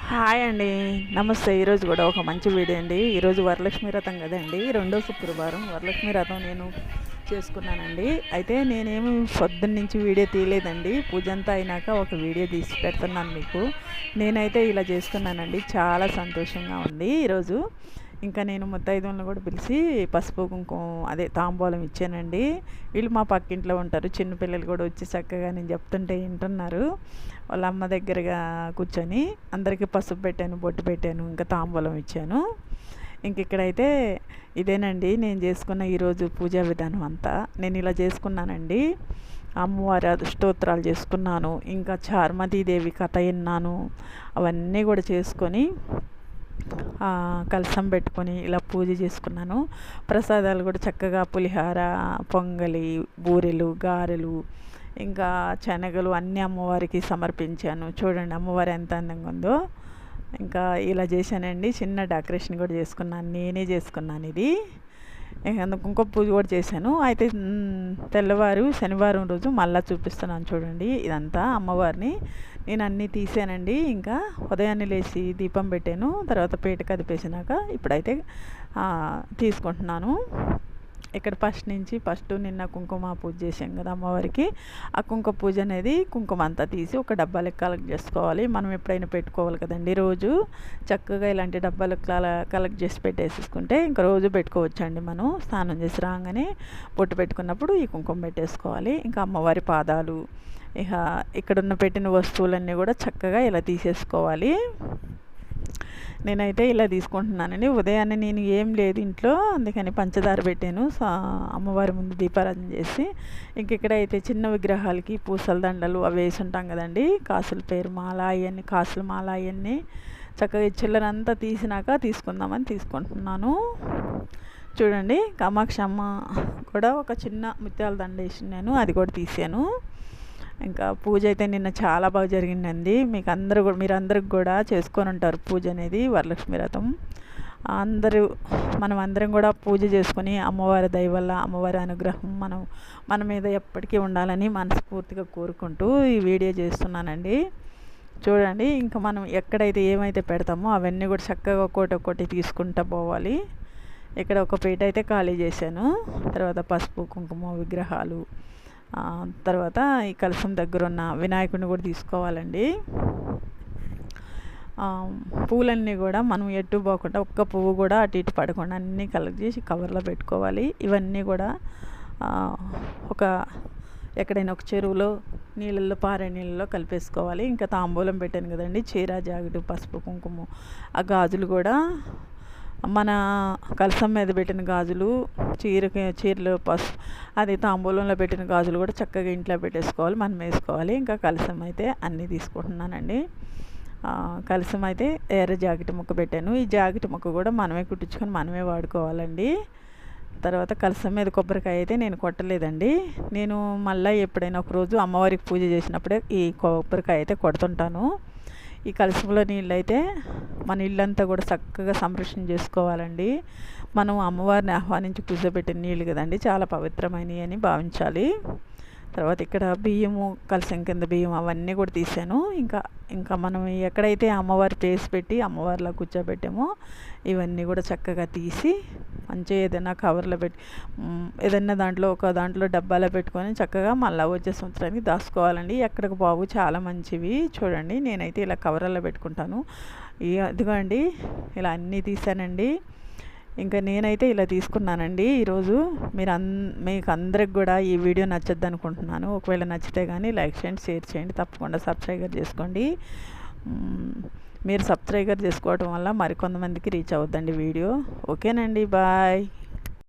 Hi అండి, నమస్తే. ఈరోజు కూడా ఒక మంచి వీడియో అండి. ఈరోజు వరలక్ష్మి వ్రతం కదండి, రెండో శుక్రవారం వరలక్ష్మి వ్రతం నేను చేసుకున్నానండి. అయితే నేనేమి పొద్దున్న నుంచి వీడియో తీయలేదండి. పూజ అంతా అయినాక ఒక వీడియో తీసి పెడుతున్నాను మీకు. నేనైతే ఇలా చేసుకున్నానండి, చాలా సంతోషంగా ఉంది ఈరోజు. ఇంకా నేను ముత్తైదువులను కూడా పిలిచి పసుపు కుంకుమ అదే తాంబూలం ఇచ్చానండి. వీళ్ళు మా పక్కింట్లో ఉంటారు, చిన్నపిల్లలు కూడా వచ్చి చక్కగా నేను చెప్తుంటే వింటున్నారు. వాళ్ళ అమ్మ దగ్గరగా కూర్చొని అందరికీ పసుపు పెట్టాను, బొట్టు పెట్టాను, ఇంకా తాంబూలం ఇచ్చాను. ఇంక ఇక్కడైతే ఇదేనండి నేను చేసుకున్న ఈరోజు పూజా విధానం అంతా. నేను ఇలా చేసుకున్నానండి. అమ్మవారి స్తోత్రాలు చేసుకున్నాను, ఇంకా చార్మతీదేవి కథ విన్నాను. అవన్నీ కూడా చేసుకొని కలశం పెట్టుకొని ఇలా పూజ చేసుకున్నాను. ప్రసాదాలు కూడా చక్కగా పులిహార, పొంగలి, బూరెలు, గారెలు, ఇంకా శనగలు అన్నీ అమ్మవారికి సమర్పించాను. చూడండి అమ్మవారు ఎంత అందంగా ఉందో. ఇంకా ఇలా చేశానండి. చిన్న డెకరేషన్ కూడా చేసుకున్నాను, నేనే చేసుకున్నాను ఇది. ఇంకో పూజ కూడా చేశాను. అయితే తెల్లవారు శనివారం రోజు మళ్ళీ చూపిస్తున్నాను చూడండి. ఇదంతా అమ్మవారిని నేను అన్నీ తీసానండి. ఇంకా ఉదయాన్నే లేచి దీపం పెట్టాను, తర్వాత పీట కదిపేసినాక ఇప్పుడైతే తీసుకుంటున్నాను. ఇక్కడ ఫస్ట్ నిన్న కుంకుమ పూజ చేసాం కదా అమ్మవారికి. ఆ కుంకుమ పూజ అనేది కుంకుమ అంతా తీసి ఒక డబ్బాలకు కలెక్ట్ చేసుకోవాలి. మనం ఎప్పుడైనా పెట్టుకోవాలి కదండి రోజు. చక్కగా ఇలాంటి డబ్బాలకు కలెక్ట్ చేసి పెట్టేసుకుంటే ఇంకా రోజు పెట్టుకోవచ్చండి. మనం స్నానం చేసి రాగానే పొట్టు పెట్టుకున్నప్పుడు ఈ కుంకుమ పెట్టేసుకోవాలి. ఇంకా అమ్మవారి పాదాలు, ఇక ఇక్కడున్న పెట్టిన వస్తువులన్నీ కూడా చక్కగా ఇలా తీసేసుకోవాలి. నేనైతే ఇలా తీసుకుంటున్నానండి. ఉదయాన్నే నేను ఏం లేదు ఇంట్లో, అందుకని పంచదార పెట్టాను అమ్మవారి ముందు దీపారాధన చేసి. ఇంక ఇక్కడైతే చిన్న విగ్రహాలకి పూసల దండలు అవి వేసి ఉంటాం కదండి, కాసుల పేరు మాల అవన్నీ, కాసుల మాల అవన్నీ చక్కగా చిల్లరంతా తీసినాక తీసుకుందామని తీసుకుంటున్నాను. చూడండి కామాక్షి అమ్మ కూడా ఒక చిన్న ముత్యాల దండ వేసినాను, అది కూడా తీసాను. ఇంకా పూజ అయితే నిన్న చాలా బాగా జరిగిందండి. మీరందరికి కూడా చేసుకొని ఉంటారు పూజ అనేది, వరలక్ష్మి వ్రతం. మనం అందరం కూడా పూజ చేసుకొని అమ్మవారి దయ వల్ల అమ్మవారి అనుగ్రహం మన మీద ఎప్పటికీ ఉండాలని మనస్ఫూర్తిగా కోరుకుంటూ ఈ వీడియో చేస్తున్నానండి. చూడండి ఇంకా మనం ఎక్కడైతే ఏమైతే పెడతామో అవన్నీ కూడా చక్కగా ఒక్కొక్కటి తీసుకుంటూ పోవాలి. ఇక్కడ ఒక పీట అయితే ఖాళీ చేశాను. తర్వాత పసుపు కుంకుమ విగ్రహాలు, తర్వాత ఈ కలశం దగ్గర ఉన్న వినాయకుడిని కూడా తీసుకోవాలండి. పూలన్నీ కూడా మనం ఎటు పోకుండా ఒక్క పువ్వు కూడా అటు ఇటు పడకుండా అన్నీ కలెక్ట్ చేసి కవర్లో పెట్టుకోవాలి. ఇవన్నీ కూడా ఎక్కడైనా ఒక చెరువులో నీళ్ళల్లో పారే నీళ్ళలో కలిపేసుకోవాలి. ఇంకా తాంబూలం పెట్టాను కదండి, చీర జాకెట్ పసుపు కుంకుమ, ఆ గాజులు కూడా మన కలశం మీద పెట్టిన గాజులు, చీరలో అది తాంబూలంలో పెట్టిన గాజులు కూడా చక్కగా ఇంట్లో పెట్టేసుకోవాలి, మనం వేసుకోవాలి. ఇంకా కలశం అయితే అన్నీ తీసుకుంటున్నానండి. కలశం అయితే ఎర్ర జాకెట్ ముక్క పెట్టాను. ఈ జాకెట్ ముక్క కూడా మనమే కుట్టించుకొని మనమే వాడుకోవాలండి. తర్వాత కలశం మీద కొబ్బరికాయ అయితే నేను కొట్టలేదండి. నేను మళ్ళీ ఎప్పుడైనా ఒకరోజు అమ్మవారికి పూజ చేసినప్పుడే ఈ కొబ్బరికాయ అయితే కొడుతుంటాను. ఈ కలశంలో నీళ్ళు అయితే మన ఇల్లంతా కూడా చక్కగా సంరక్షణ చేసుకోవాలండి. మనం అమ్మవారిని ఆహ్వానించి కూర్చోబెట్టిన నీళ్ళు కదండి, చాలా పవిత్రమైనవి అని భావించాలి. తర్వాత ఇక్కడ బియ్యము, కలశం కింద బియ్యం అవన్నీ కూడా తీసాను. ఇంకా మనం ఎక్కడైతే అమ్మవారి పేసి పెట్టి అమ్మవారిలా కూర్చోబెట్టామో ఇవన్నీ కూడా చక్కగా తీసి మంచిగా ఏదైనా కవర్లో పెట్టి ఏదైనా దాంట్లో డబ్బాలో పెట్టుకొని చక్కగా మళ్ళీ వచ్చే సంవత్సరానికి దాచుకోవాలండి. ఎక్కడికి బాబు చాలా మంచివి. చూడండి నేనైతే ఇలా కవర్లో పెట్టుకుంటాను. అదిగోండి ఇలా అన్నీ తీసానండి. ఇంకా నేనైతే ఇలా తీసుకున్నానండి ఈరోజు. మీకు అందరికి కూడా ఈ వీడియో నచ్చద్దు అనుకుంటున్నాను. ఒకవేళ నచ్చితే కానీ లైక్ చేయండి, షేర్ చేయండి, తప్పకుండా సబ్స్క్రైబర్ చేసుకోండి. మీరు సబ్స్క్రైబర్ చేసుకోవడం వల్ల మరికొంతమందికి రీచ్ అవుద్దండి వీడియో. ఓకేనండి, బాయ్.